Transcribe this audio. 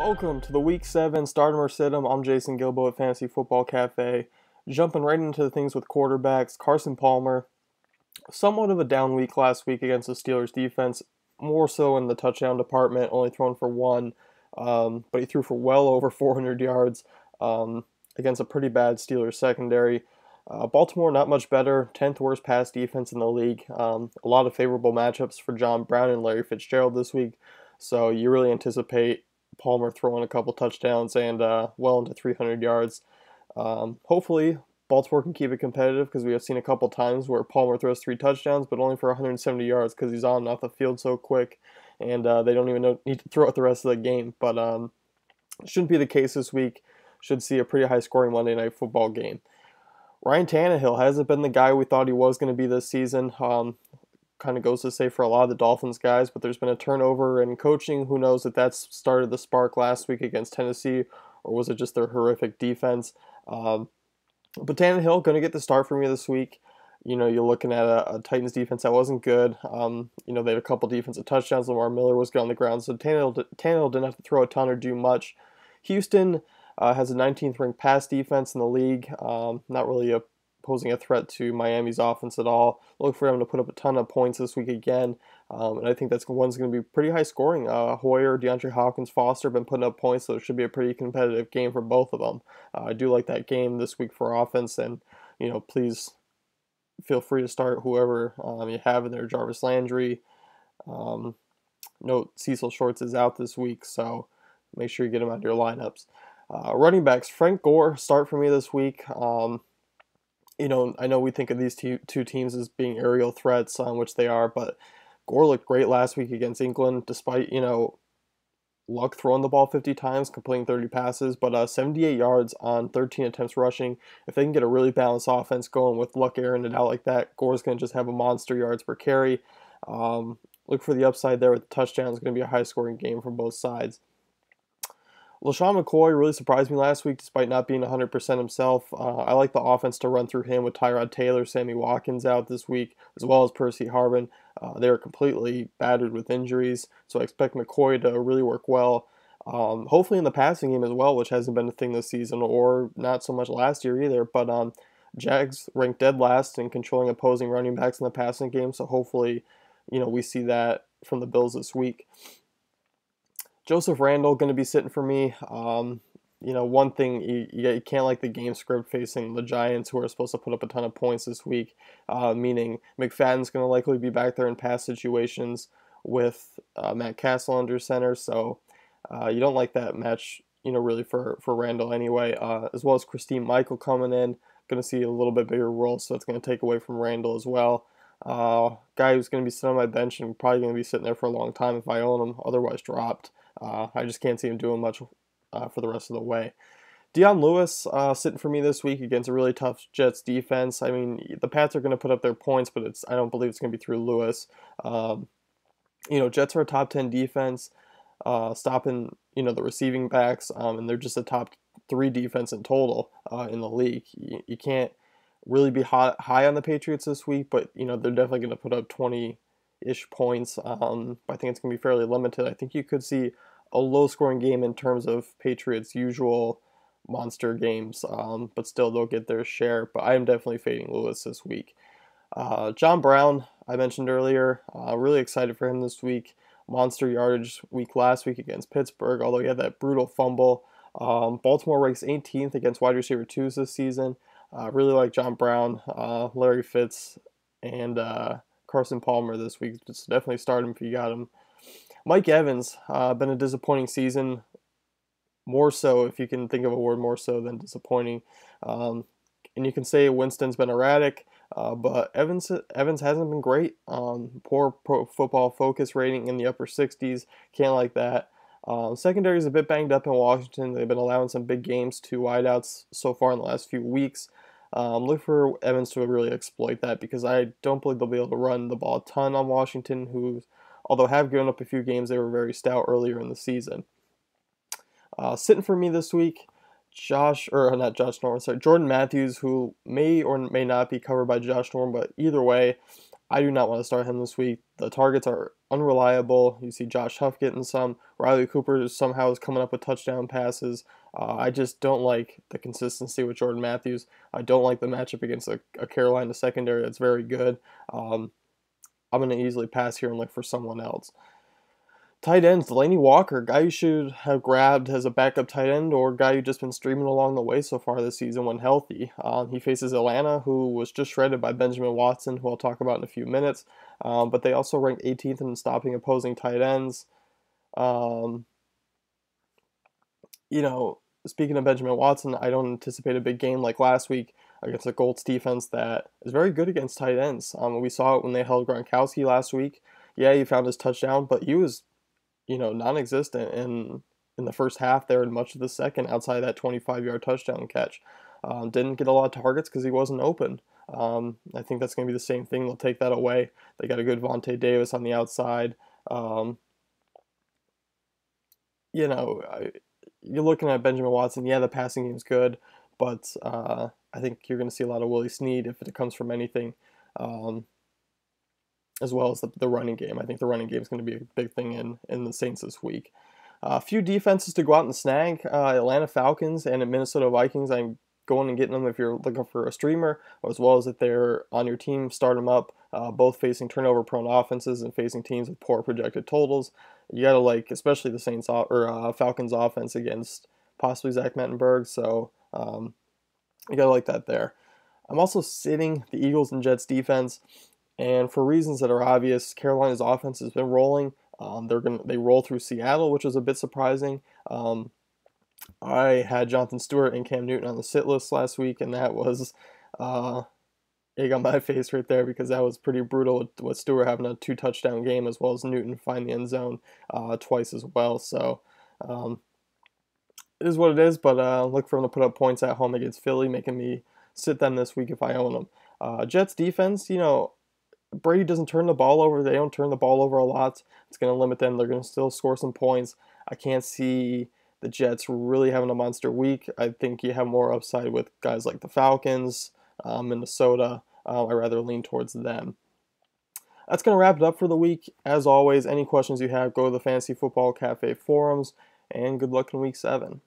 Welcome to the Week 7 Stardom or Situm. I'm Jason Gilbo at Fantasy Football Cafe. Jumping right into the things with quarterbacks, Carson Palmer, somewhat of a down week last week against the Steelers defense, more so in the touchdown department, only thrown for one, but he threw for well over 400 yards against a pretty bad Steelers secondary. Baltimore not much better, 10th worst pass defense in the league. A lot of favorable matchups for John Brown and Larry Fitzgerald this week, so you really anticipate Palmer throwing a couple touchdowns and well into 300 yards. Hopefully, Baltimore can keep it competitive because we have seen a couple times where Palmer throws 3 touchdowns, but only for 170 yards because he's on and off the field so quick, and they don't even need to throw it the rest of the game. But it shouldn't be the case this week. Should see a pretty high-scoring Monday Night Football game. Ryan Tannehill hasn't been the guy we thought he was going to be this season. Kind of goes to say for a lot of the Dolphins guys, but there's been a turnover in coaching. Who knows if that's started the spark last week against Tennessee, or was it just their horrific defense? But Tannehill going to get the start for me this week. You know, you're looking at a Titans defense that wasn't good. They had a couple defensive touchdowns. Lamar Miller was good on the ground, so Tannehill didn't have to throw a ton or do much. Houston has a 19th ranked pass defense in the league. Not really posing a threat to Miami's offense at all. Look for them to put up a ton of points this week again, and I think that's one's going to be pretty high scoring. Hoyer, DeAndre Hopkins, Foster have been putting up points, so it should be a pretty competitive game for both of them. I do like that game this week for offense, and please feel free to start whoever you have in there. Jarvis Landry. Note Cecil Shorts is out this week, so make sure you get him out of your lineups. Running backs, Frank Gore, start for me this week. I know we think of these two teams as being aerial threats, which they are, but Gore looked great last week against England, despite, Luck throwing the ball 50 times, completing 30 passes, but 78 yards on 13 attempts rushing. If they can get a really balanced offense going with Luck airing it out like that, Gore's going to just have a monster yards per carry. Look for the upside there with the touchdown. It's going to be a high-scoring game from both sides. LaShawn McCoy really surprised me last week despite not being 100% himself. I like the offense to run through him with Tyrod Taylor, Sammy Watkins out this week, as well as Percy Harvin. They are completely battered with injuries, so I expect McCoy to really work well. Hopefully in the passing game as well, which hasn't been a thing this season, or not so much last year either. But Jags ranked dead last in controlling opposing running backs in the passing game, so hopefully we see that from the Bills this week. Joseph Randle going to be sitting for me. One thing, you can't like the game script facing the Giants, who are supposed to put up a ton of points this week, meaning McFadden's going to likely be back there in pass situations with Matt Castle under center, so you don't like that match, really for Randle anyway, as well as Christine Michael coming in, going to see a little bit bigger role, so it's going to take away from Randle as well. Guy who's going to be sitting on my bench and probably going to be sitting there for a long time if I own him, otherwise dropped. I just can't see him doing much for the rest of the way. Dion Lewis sitting for me this week against a really tough Jets defense. I mean, the Pats are going to put up their points, but I don't believe it's going to be through Lewis. Jets are a top 10 defense, stopping the receiving backs, and they're just a top 3 defense in total in the league. You can't really be high on the Patriots this week, but they're definitely going to put up 20-ish points. I think it's going to be fairly limited. I think you could see a low-scoring game in terms of Patriots' usual monster games, but still they'll get their share. But I am definitely fading Lewis this week. John Brown, I mentioned earlier, really excited for him this week. Monster yardage week last week against Pittsburgh, although he had that brutal fumble. Baltimore ranks 18th against wide receiver 2s this season. Really like John Brown, Larry Fitz, and Carson Palmer this week. Just definitely start him if you got him. Mike Evans, been a disappointing season. More so, if you can think of a word more so than disappointing. And you can say Winston's been erratic, but Evans hasn't been great. Poor Pro Football Focus rating in the upper 60s. Can't like that. Secondary is a bit banged up in Washington. They've been allowing some big games to wideouts so far in the last few weeks. Look for Evans to really exploit that because I don't believe they'll be able to run the ball a ton on Washington, who, although have given up a few games, they were very stout earlier in the season. Sitting for me this week, Jordan Matthews, who may or may not be covered by Josh Norman, but either way, I do not want to start him this week. The targets are unreliable. You see Josh Huff getting some. Riley Cooper somehow is coming up with touchdown passes. I just don't like the consistency with Jordan Matthews. I don't like the matchup against a Carolina secondary that's very good. Um, I'm going to easily pass here and look for someone else. Tight ends, Delaney Walker, guy you should have grabbed as a backup tight end or guy you've just been streaming along the way so far this season when healthy. He faces Atlanta, who was just shredded by Benjamin Watson, who I'll talk about in a few minutes. But they also ranked 18th in stopping opposing tight ends. Um, Speaking of Benjamin Watson, I don't anticipate a big game like last week against the Colts defense that is very good against tight ends. We saw it when they held Gronkowski last week. Yeah, he found his touchdown, but he was non-existent in the first half there and much of the second outside that 25-yard touchdown catch. Didn't get a lot of targets because he wasn't open. I think that's going to be the same thing. They'll take that away. They got a good Vontae Davis on the outside. Um, you're looking at Benjamin Watson. Yeah, the passing game's good, but I think you're going to see a lot of Willie Snead if it comes from anything. As well as the running game. I think the running game is going to be a big thing in the Saints this week. A few defenses to go out and snag. Atlanta Falcons and Minnesota Vikings. I'm going and getting them if you're looking for a streamer, as well as if they're on your team, start them up. Both facing turnover-prone offenses and facing teams with poor projected totals. You gotta like, especially the Saints or Falcons offense against possibly Zach Mettenberg. So you gotta like that there. I'm also sitting the Eagles and Jets defense. And for reasons that are obvious, Carolina's offense has been rolling. They roll through Seattle, which was a bit surprising. I had Jonathan Stewart and Cam Newton on the sit list last week, and that was egg on my face right there because that was pretty brutal with Stewart having a 2-touchdown game as well as Newton finding the end zone twice as well. So it is what it is, but look for them to put up points at home against Philly, making me sit them this week if I own them. Jets defense, Brady doesn't turn the ball over. They don't turn the ball over a lot. It's going to limit them. They're going to still score some points. I can't see the Jets really having a monster week. I think you have more upside with guys like the Falcons, Minnesota. I rather lean towards them. That's going to wrap it up for the week. As always, any questions you have, go to the Fantasy Football Cafe forums, and good luck in Week 7.